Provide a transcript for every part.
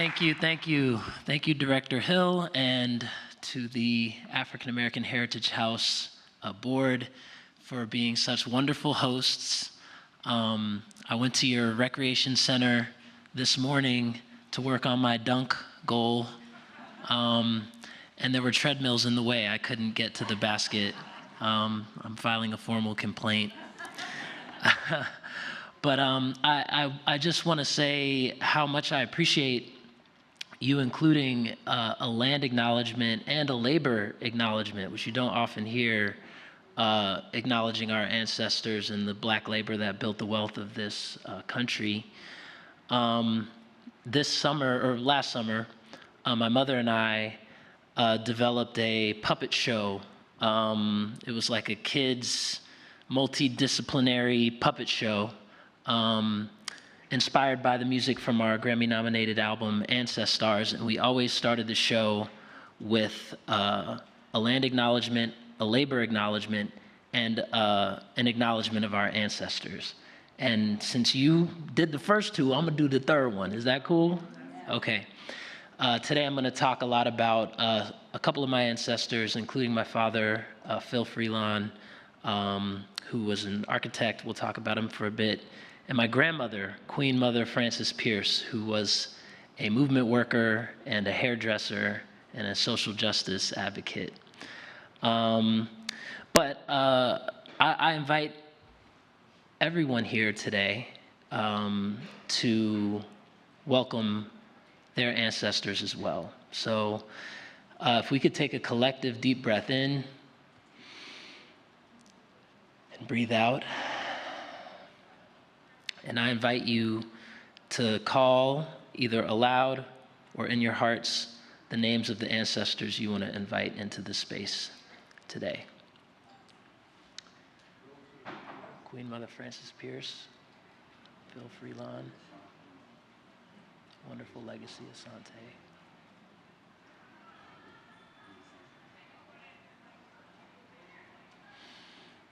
Thank you, Director Hill, and to the African American Heritage House board for being such wonderful hosts. I went to your recreation center this morning to work on my dunk goal, and there were treadmills in the way. I couldn't get to the basket. I'm filing a formal complaint. But I just want to say how much I appreciate you including a land acknowledgement and a labor acknowledgement, which you don't often hear, acknowledging our ancestors and the black labor that built the wealth of this country. This summer, or last summer, my mother and I developed a puppet show. It was like a kids' multidisciplinary puppet show, inspired by the music from our Grammy-nominated album Ancestors, and we always started the show with a land acknowledgement, a labor acknowledgement, and an acknowledgement of our ancestors. And since you did the first two, I'm gonna do the third one. Is that cool? Okay. Today I'm gonna talk a lot about a couple of my ancestors, including my father, Phil Freelon, who was an architect. We'll talk about him for a bit. And my grandmother, Queen Mother Frances Pierce, who was a movement worker and a hairdresser and a social justice advocate. I invite everyone here today to welcome their ancestors as well. So if we could take a collective deep breath in and breathe out. And I invite you to call either aloud or in your hearts the names of the ancestors you want to invite into this space today. Queen Mother Frances Pierce, Phil Freelon, wonderful legacy,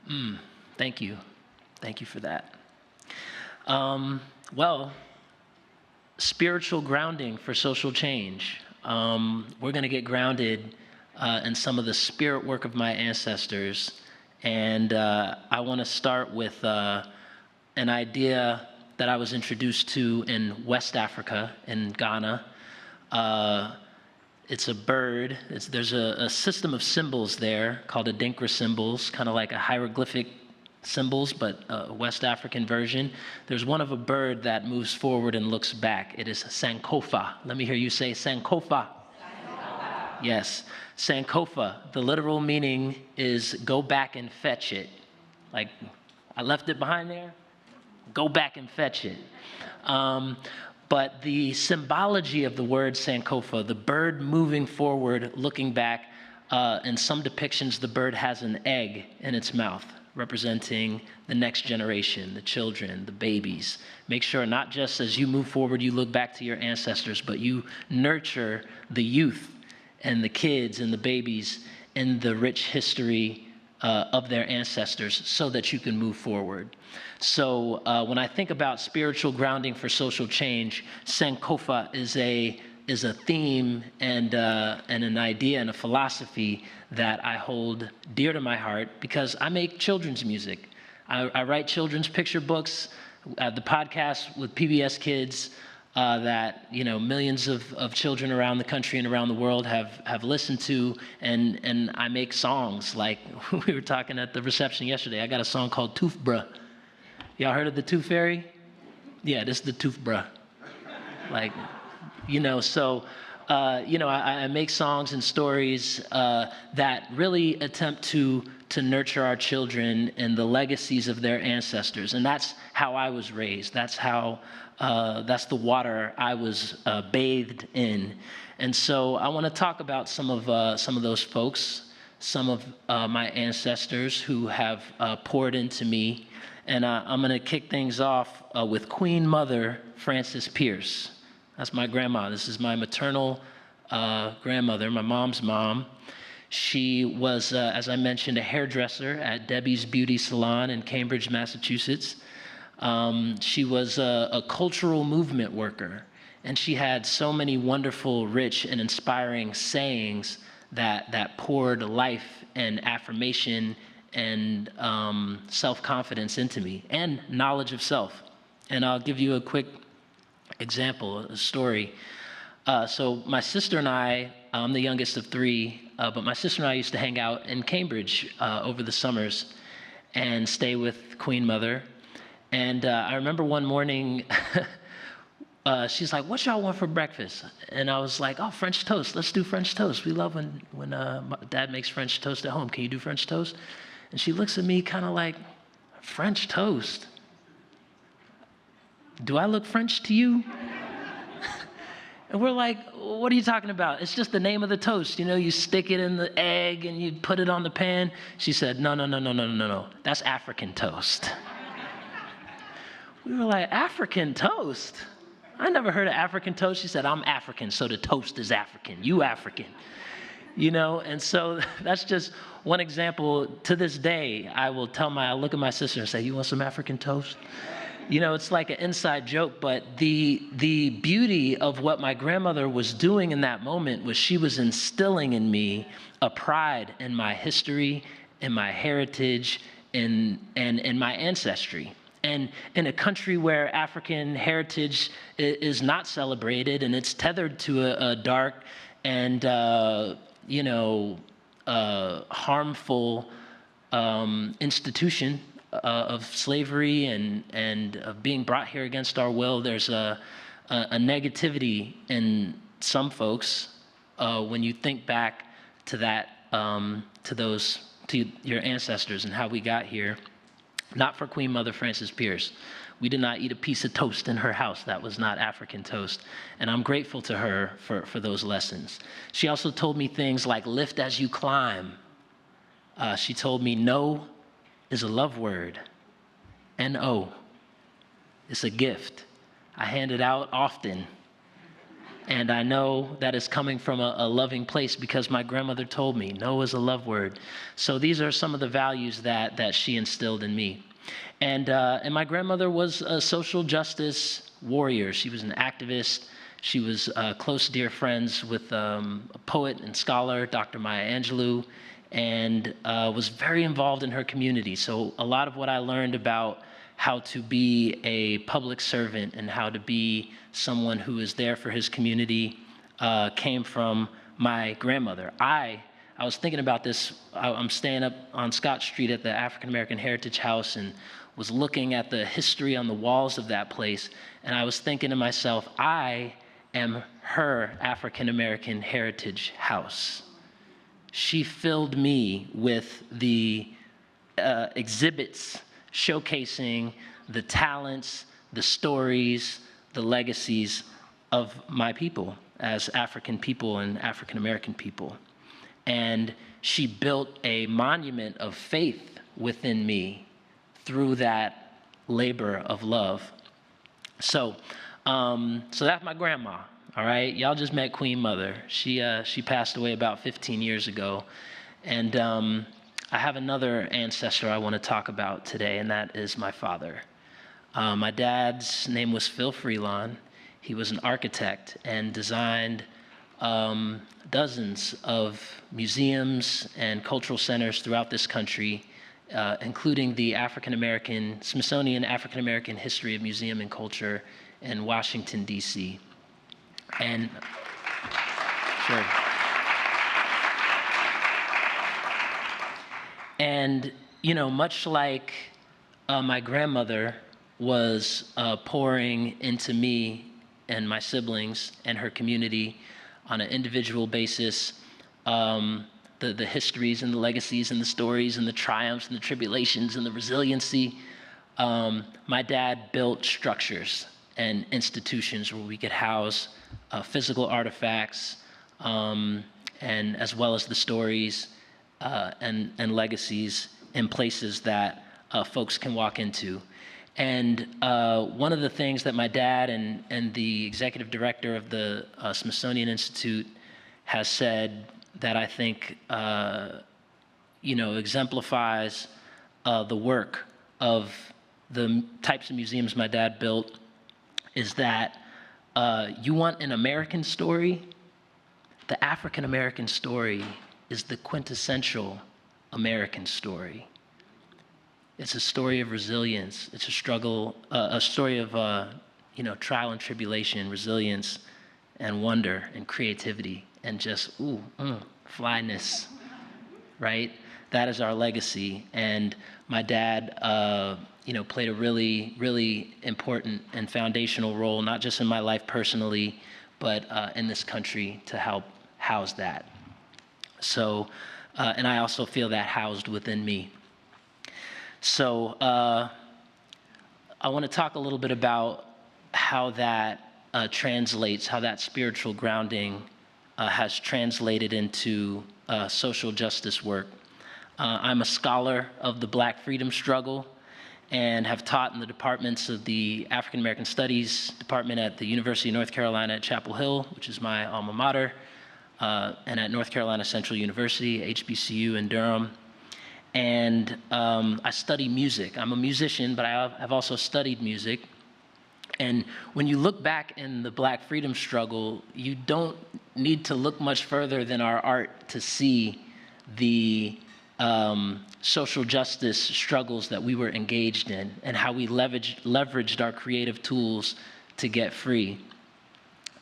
Asante. Thank you. Thank you for that. Well, spiritual grounding for social change. We're going to get grounded in some of the spirit work of my ancestors. And I want to start with an idea that I was introduced to in West Africa, in Ghana. It's a bird. There's a system of symbols there called Adinkra symbols, kind of like a hieroglyphic symbols, but a West African version. There's one of a bird that moves forward and looks back. It is Sankofa. Let me hear you say Sankofa. Sankofa. Yes, Sankofa. The literal meaning is go back and fetch it. Like, I left it behind there, go back and fetch it. But the symbology of the word Sankofa, the bird moving forward, looking back, in some depictions, the bird has an egg in its mouth, representing the next generation, the children, the babies. Make sure not just as you move forward, you look back to your ancestors, but you nurture the youth and the kids and the babies in the rich history of their ancestors so that you can move forward. So when I think about spiritual grounding for social change, Sankofa is a theme and an idea and a philosophy that I hold dear to my heart because I make children's music. I write children's picture books, the podcast with PBS Kids that millions of children around the country and around the world have listened to, and I make songs like we were talking at the reception yesterday. I got a song called Tooth Bruh. Y'all heard of the Tooth Fairy? Yeah, this is the Tooth Bruh. Like, I make songs and stories that really attempt to nurture our children and the legacies of their ancestors. And that's how I was raised. That's the water I was bathed in. And so I want to talk about some of those folks, some of my ancestors who have poured into me. And I'm going to kick things off with Queen Mother Frances Pierce. That's my grandma. This is my maternal grandmother, my mom's mom. She was, as I mentioned, a hairdresser at Debbie's Beauty Salon in Cambridge, Massachusetts. She was a cultural movement worker. And she had so many wonderful, rich, and inspiring sayings that poured life and affirmation and self-confidence into me, and knowledge of self. And I'll give you a quick example, a story. So my sister and I'm the youngest of three, but my sister and I used to hang out in Cambridge over the summers and stay with Queen Mother. And I remember one morning, she's like, "What y'all want for breakfast?" And I was like, "Oh, French toast. Let's do French toast. We love when my dad makes French toast at home. Can you do French toast?" And she looks at me kind of like, "French toast? Do I look French to you?" And we're like, "What are you talking about? It's just the name of the toast. You know, you stick it in the egg and you put it on the pan." She said, "No, no, no, no, no, no, no. That's African toast." We were like, "African toast? I never heard of African toast." She said, "I'm African, so the toast is African. You African." You know, and so that's just one example. To this day, I look at my sister and say, "You want some African toast?" You know, it's like an inside joke, but the beauty of what my grandmother was doing in that moment was she was instilling in me a pride in my history, in my heritage, and in my ancestry. And in a country where African heritage is not celebrated and it's tethered to a dark and, harmful institution of slavery and of being brought here against our will, there's a negativity in some folks when you think back to that, to your ancestors and how we got here. Not for Queen Mother Frances Pierce. We did not eat a piece of toast in her house. That was not African toast. And I'm grateful to her for those lessons. She also told me things like lift as you climb. She told me no is a love word. N-O. It's a gift. I hand it out often. And I know that it's coming from a loving place because my grandmother told me no is a love word. So these are some of the values that she instilled in me. And my grandmother was a social justice warrior. She was an activist. She was close, dear friends with a poet and scholar, Dr. Maya Angelou, and was very involved in her community. So a lot of what I learned about how to be a public servant and how to be someone who is there for his community came from my grandmother. I was thinking about this. I'm staying up on Scott Street at the African American Heritage House and was looking at the history on the walls of that place. And I was thinking to myself, I am her African American Heritage House. She filled me with the exhibits showcasing the talents, the stories, the legacies of my people as African people and African American people. And she built a monument of faith within me through that labor of love. So that's my grandma. All right, y'all just met Queen Mother. She passed away about 15 years ago, and I have another ancestor I want to talk about today, and that is my father. My dad's name was Phil Freelon. He was an architect and designed dozens of museums and cultural centers throughout this country, including the Smithsonian African American History of Museum and Culture in Washington, D.C. And sure. And, you know, much like my grandmother was pouring into me and my siblings and her community on an individual basis, the histories and the legacies and the stories and the triumphs and the tribulations and the resiliency, my dad built structures and institutions where we could house physical artifacts and as well as the stories and legacies in places that folks can walk into. And one of the things that my dad and the executive director of the Smithsonian Institute has said that I think exemplifies the work of the types of museums my dad built is that You want an American story? The African American story is the quintessential American story. It's a story of resilience. It's a struggle, a story of trial and tribulation, resilience, and wonder, and creativity, and just flyness, right? That is our legacy. And my dad, played a really, really important and foundational role, not just in my life personally, but in this country to help house that. So, and I also feel that housed within me. So I want to talk a little bit about how that translates, how that spiritual grounding has translated into social justice work. I'm a scholar of the Black freedom struggle and have taught in the departments of the African American Studies department at the University of North Carolina at Chapel Hill, which is my alma mater, and at North Carolina Central University, HBCU in Durham. And I study music. I'm a musician, but I've also studied music. And when you look back in the Black freedom struggle, you don't need to look much further than our art to see the social justice struggles that we were engaged in and how we leveraged our creative tools to get free.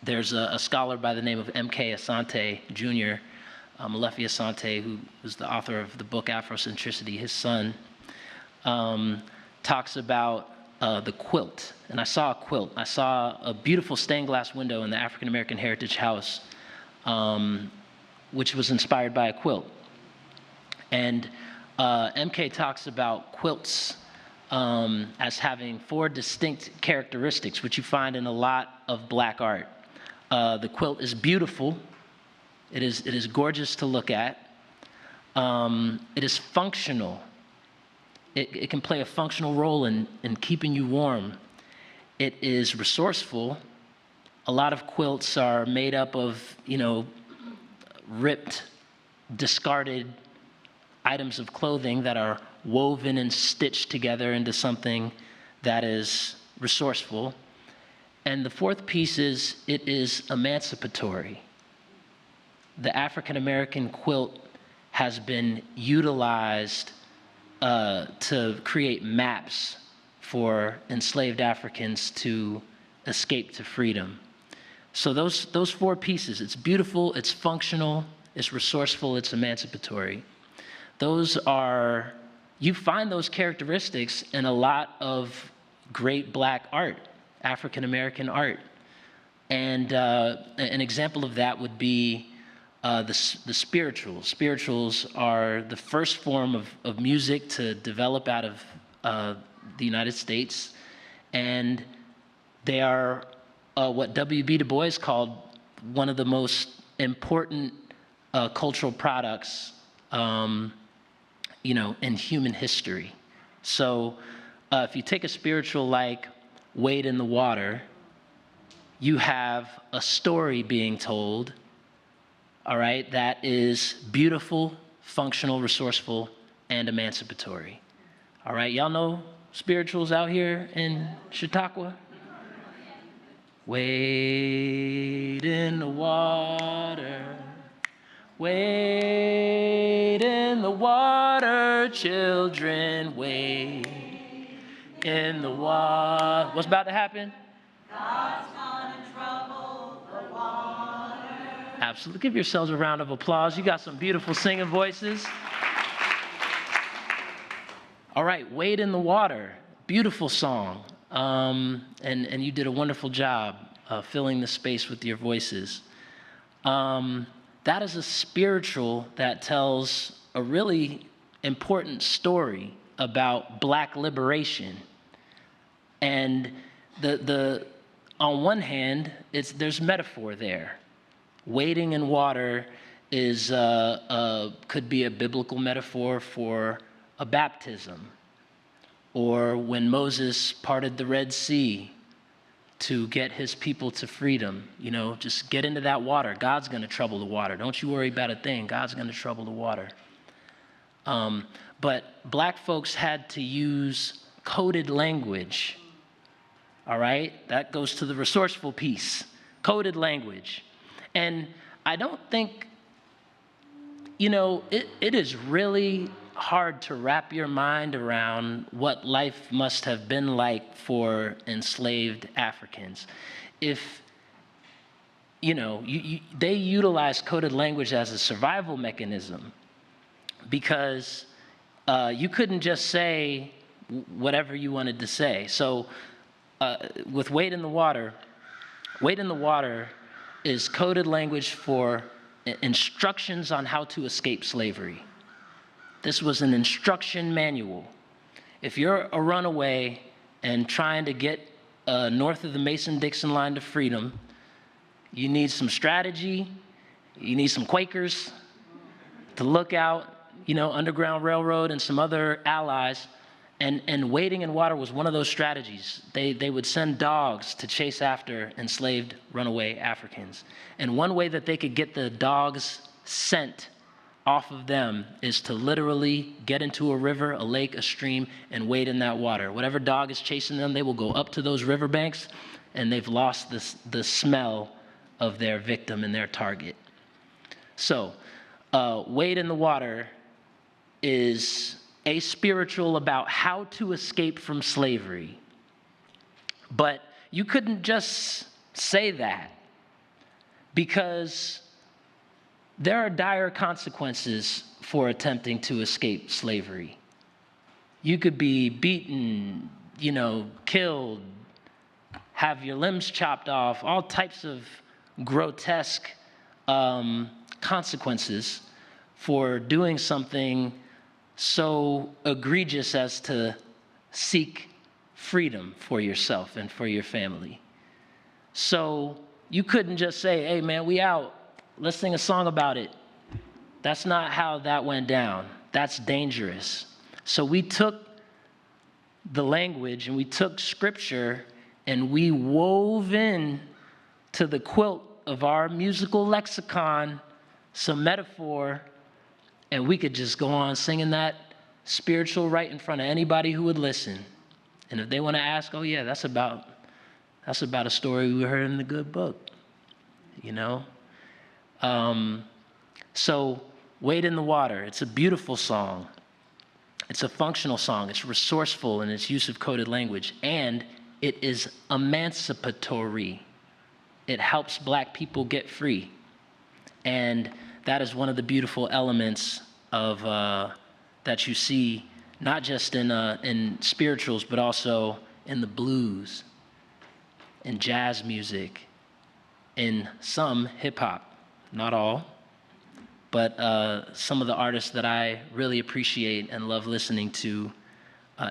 There's a scholar by the name of M.K. Asante Jr., Malefi Asante, who was the author of the book Afrocentricity. His son talks about the quilt. And I saw a quilt. I saw a beautiful stained glass window in the African American Heritage House, which was inspired by a quilt. And MK talks about quilts as having 4 distinct characteristics, which you find in a lot of Black art. The quilt is beautiful. It is gorgeous to look at. It is functional. It can play a functional role in keeping you warm. It is resourceful. A lot of quilts are made up of, ripped, discarded items of clothing that are woven and stitched together into something that is resourceful. And the 4th piece is it is emancipatory. The African American quilt has been utilized to create maps for enslaved Africans to escape to freedom. So those 4 pieces, it's beautiful, it's functional, it's resourceful, it's emancipatory. You find those characteristics in a lot of great Black art, African American art. And an example of that would be the spirituals. Spirituals are the first form of music to develop out of the United States. And they are what W.B. Du Bois called one of the most important cultural products in human history. So if you take a spiritual like Wade in the Water, you have a story being told, all right, that is beautiful, functional, resourceful, and emancipatory. All right, y'all know spirituals out here in Chautauqua? Wade in the water. Wade in the water, children, wade in the water. What's about to happen? God's gonna trouble the water. Absolutely. Give yourselves a round of applause. You got some beautiful singing voices. All right, Wade in the Water. Beautiful song. And you did a wonderful job filling the space with your voices. That is a spiritual that tells a really important story about Black liberation. And on one hand, there's metaphor there. Wading in water could be a biblical metaphor for a baptism, or when Moses parted the Red Sea to get his people to freedom. Just get into that water. God's going to trouble the water. Don't you worry about a thing. God's going to trouble the water. But Black folks had to use coded language, all right? That goes to the resourceful piece, coded language. And I don't think, it is really hard to wrap your mind around what life must have been like for enslaved Africans. If, they utilized coded language as a survival mechanism because you couldn't just say whatever you wanted to say. So with Wade in the Water is coded language for instructions on how to escape slavery. This was an instruction manual. If you're a runaway and trying to get north of the Mason-Dixon line to freedom, you need some strategy, you need some Quakers to look out, Underground Railroad and some other allies. And wading in water was one of those strategies. They would send dogs to chase after enslaved runaway Africans. And one way that they could get the dogs' scent off of them is to literally get into a river, a lake, a stream, and wade in that water. Whatever dog is chasing them, they will go up to those riverbanks, and they've lost the smell of their victim and their target. So, Wade in the Water is spiritual about how to escape from slavery. But you couldn't just say that, because there are dire consequences for attempting to escape slavery. You could be beaten, killed, have your limbs chopped off, all types of grotesque consequences for doing something so egregious as to seek freedom for yourself and for your family. So you couldn't just say, hey man, we out, let's sing a song about it. That's not how that went down. That's dangerous. So we took the language and we took scripture and we wove in to the quilt of our musical lexicon some metaphor, and we could just go on singing that spiritual right in front of anybody who would listen. And if they want to ask, oh yeah, that's about a story we heard in the good book, So Wade in the Water, it's a beautiful song. It's a functional song. It's resourceful in its use of coded language, and it is emancipatory. It helps Black people get free. And that is one of the beautiful elements of that you see, not just in spirituals, but also in the blues, in jazz music, in some hip hop, not all, but some of the artists that I really appreciate and love listening to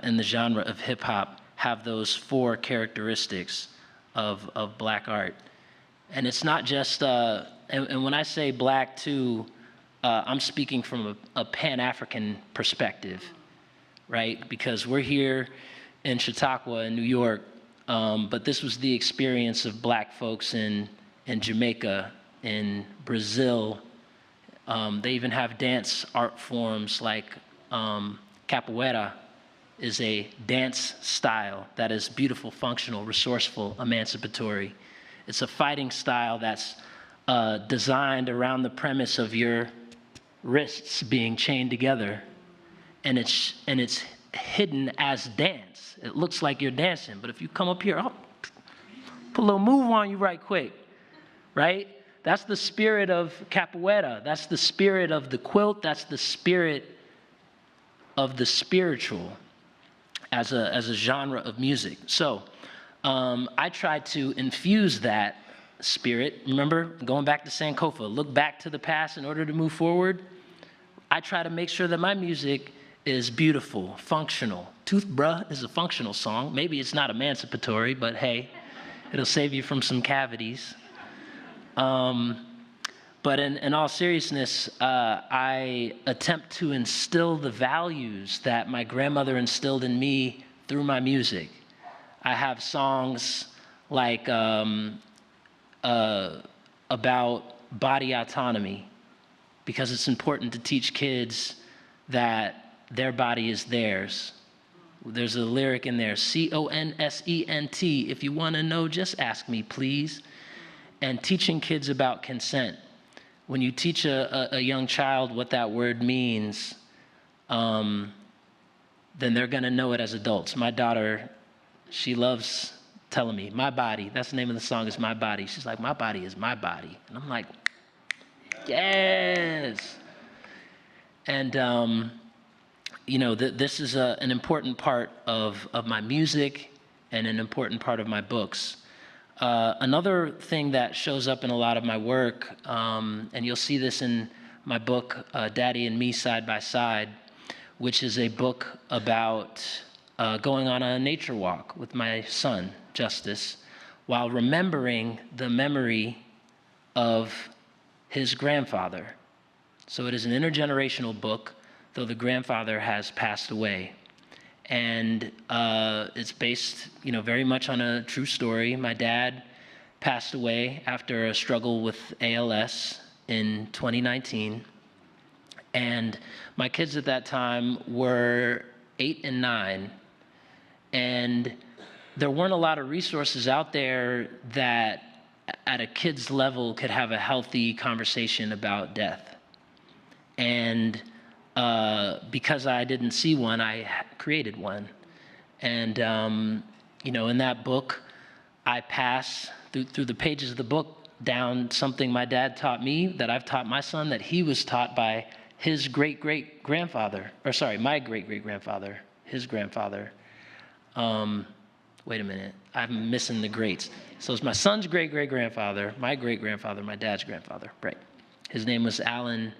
in the genre of hip hop have those 4 characteristics of Black art. And it's not just, and when I say Black too, I'm speaking from a Pan-African perspective, right? Because we're here in Chautauqua in New York, but this was the experience of Black folks in Jamaica, in Brazil. They even have dance art forms like capoeira is a dance style that is beautiful, functional, resourceful, emancipatory. It's a fighting style that's designed around the premise of your wrists being chained together, and it's hidden as dance. It looks like you're dancing, but if you come up here, I'll put a little move on you right quick, right? That's the spirit of capoeira. That's the spirit of the quilt. That's the spirit of the spiritual as a genre of music. So I tried to infuse that spirit. Remember, going back to Sankofa, look back to the past in order to move forward. I try to make sure that my music is beautiful, functional. Tooth Bruh is a functional song. Maybe it's not emancipatory, but hey, it'll save you from some cavities. But in all seriousness, I attempt to instill the values that my grandmother instilled in me through my music. I have songs like about body autonomy, because it's important to teach kids that their body is theirs, There's a lyric in there, consent. If you want to know, just ask me, please. And teaching kids about consent. When you teach a young child what that word means, then they're going to know it as adults. My daughter, she loves telling me, my body. That's the name of the song, is My Body. She's like, my body is my body. And I'm like, yes. And, this is an important part of my music and an important part of my books. Another thing that shows up in a lot of my work, and you'll see this in my book, Daddy and Me Side by Side, which is a book about going on a nature walk with my son, Justice, while remembering the memory of his grandfather. So it is an intergenerational book, though the grandfather has passed away. And it's based, very much on a true story. My dad passed away after a struggle with ALS in 2019. And my kids at that time were 8 and 9. And there weren't a lot of resources out there that at a kid's level could have a healthy conversation about death. And because I didn't see one, I created one. And, in that book, I pass through the pages of the book down something my dad taught me that I've taught my son, that he was taught by his great-great-grandfather, my great-great-grandfather, his grandfather. Wait a minute, I'm missing the greats. So it's my son's great-great-grandfather, my great-grandfather, my dad's grandfather, right. His name was Alan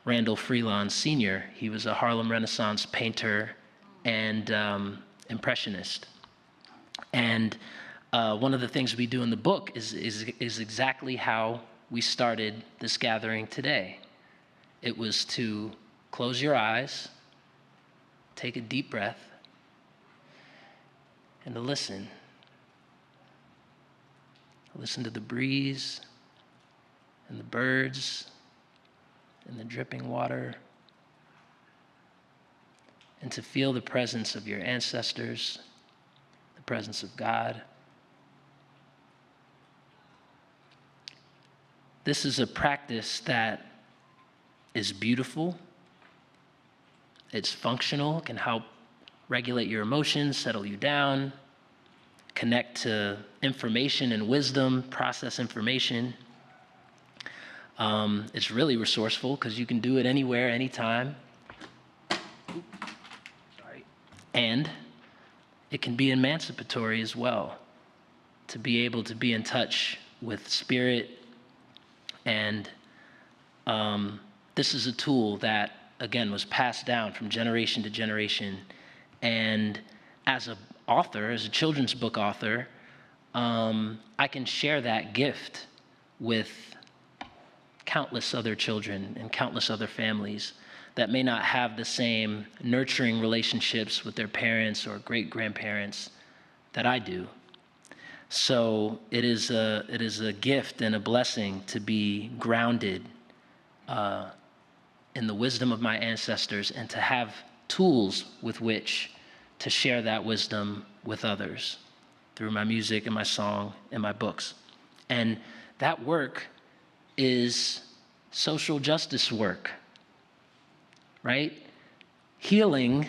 Randall Freelon Sr. He was a Harlem Renaissance painter and impressionist. And one of the things we do in the book is exactly how we started this gathering today. It was to close your eyes, take a deep breath, and to listen. Listen to the breeze and the birds and the dripping water, and to feel the presence of your ancestors, the presence of God. This is a practice that is beautiful, it's functional, can help regulate your emotions, settle you down, connect to information and wisdom, process information. It's really resourceful because you can do it anywhere, anytime. And it can be emancipatory as well, to be able to be in touch with spirit. And this is a tool that, again, was passed down from generation to generation. And as an author, as a children's book author, I can share that gift with countless other children and countless other families that may not have the same nurturing relationships with their parents or great-grandparents that I do. So it is a gift and a blessing to be grounded in the wisdom of my ancestors and to have tools with which to share that wisdom with others through my music and my song and my books. And that work is social justice work, right? Healing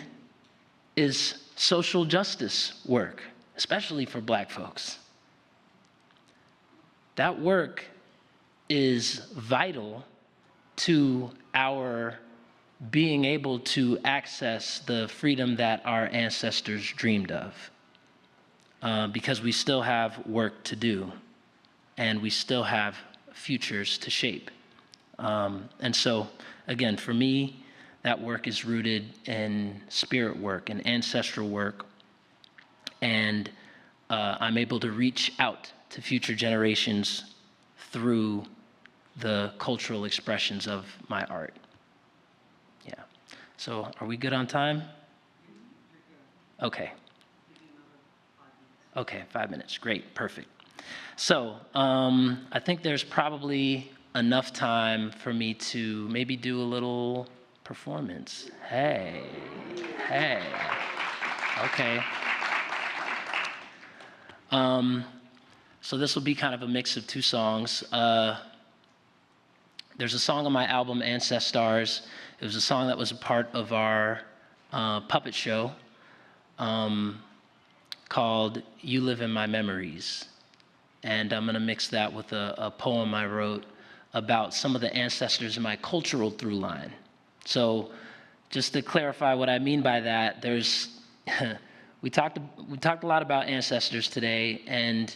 is social justice work, especially for Black folks. That work is vital to our being able to access the freedom that our ancestors dreamed of, because we still have work to do and we still have futures to shape. And so, again, for me, that work is rooted in spirit work and ancestral work, and I'm able to reach out to future generations through the cultural expressions of my art. Yeah. So are we good on time? Okay. Okay, 5 minutes. Great, perfect. So I think there's probably enough time for me to maybe do a little performance. Hey. Okay. So this will be kind of a mix of two songs. There's a song on my album, Ancestors. It was a song that was a part of our puppet show called You Live in My Memories. And I'm going to mix that with a poem I wrote about some of the ancestors in my cultural through line. So just to clarify what I mean by that, we talked a lot about ancestors today, and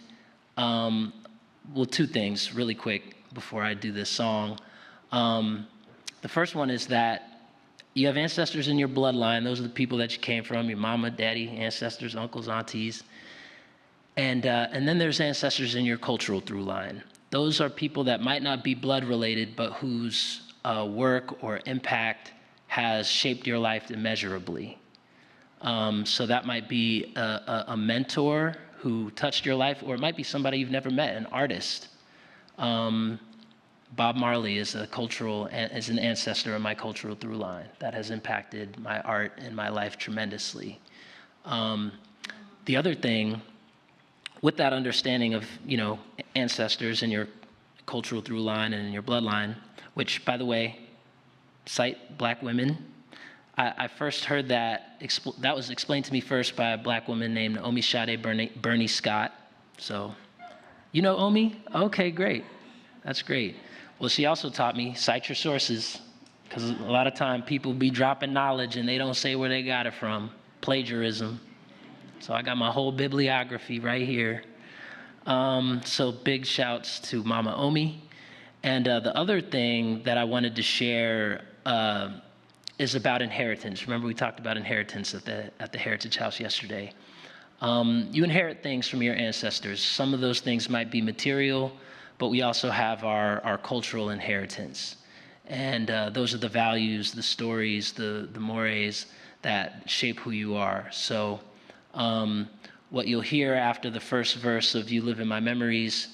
well, two things really quick before I do this song. The first one is that you have ancestors in your bloodline. Those are the people that you came from, your mama, daddy, ancestors, uncles, aunties. And then there's ancestors in your cultural through line. Those are people that might not be blood related, but whose work or impact has shaped your life immeasurably. So that might be a mentor who touched your life, or it might be somebody you've never met, an artist. Bob Marley is an ancestor in my cultural through line that has impacted my art and my life tremendously. The other thing, with that understanding of, ancestors in your cultural through line and in your bloodline, which, by the way, cite black women. I first heard that was explained to me first by a black woman named Omi Sade Bernie Scott. So, you know Omi? Okay, great. That's great. Well, she also taught me, cite your sources, because a lot of time people be dropping knowledge and they don't say where they got it from. Plagiarism. So I got my whole bibliography right here. So big shouts to Mama Omi. And the other thing that I wanted to share is about inheritance. Remember, we talked about inheritance at the Heritage House yesterday. You inherit things from your ancestors. Some of those things might be material, but we also have our cultural inheritance. And those are the values, the stories, the mores that shape who you are. So what you'll hear after the first verse of You Live in My Memories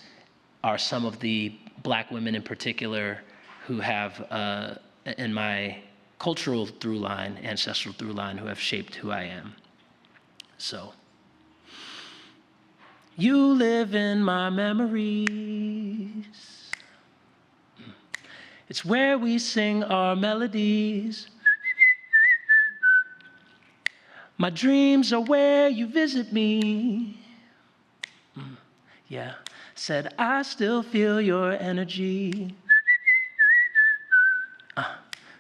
are some of the black women in particular who have, in my cultural through line, ancestral through line, who have shaped who I am. So, you live in my memories. It's where we sing our melodies. My dreams are where you visit me. Yeah, said I still feel your energy.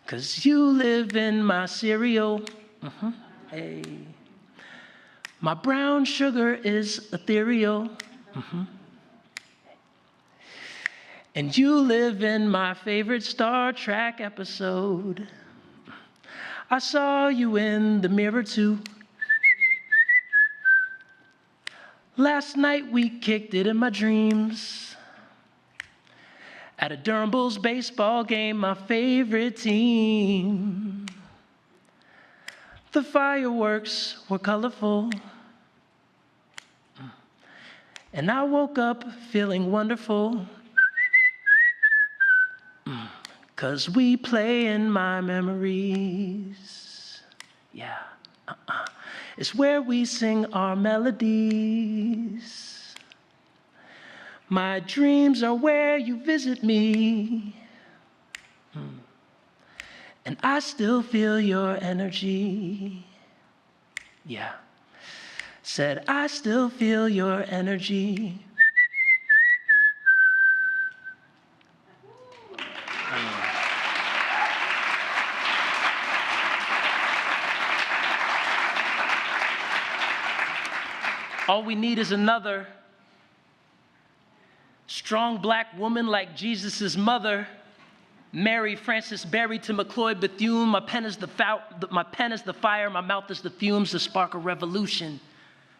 'Cause you live in my cereal. Hey. My brown sugar is ethereal. And you live in my favorite Star Trek episode. I saw you in the mirror too. Last night we kicked it in my dreams. At a Durham Bulls baseball game, my favorite team. The fireworks were colorful. And I woke up feeling wonderful. 'Cause we play in my memories. Yeah. It's where we sing our melodies. My dreams are where you visit me. And I still feel your energy. Yeah. Said, I still feel your energy. All we need is another strong black woman like Jesus' mother, Mary Frances Berry to McCloy Bethune. My pen is the fire, my mouth is the fumes, the spark of revolution.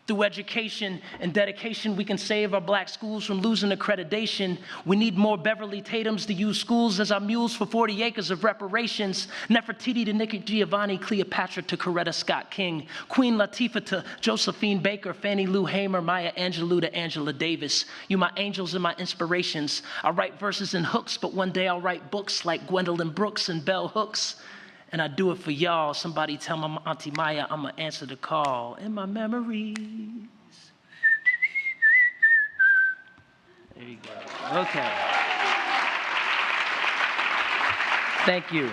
Through education and dedication, we can save our black schools from losing accreditation. We need more Beverly Tatums to use schools as our mules for 40 acres of reparations. Nefertiti to Nikki Giovanni, Cleopatra to Coretta Scott King, Queen Latifah to Josephine Baker, Fannie Lou Hamer, Maya Angelou to Angela Davis. You my angels and my inspirations. I write verses and hooks, but one day I'll write books like Gwendolyn Brooks and Bell Hooks. And I do it for y'all. Somebody tell my Auntie Maya I'm going to answer the call. In my memories. There you go. Okay. Thank you.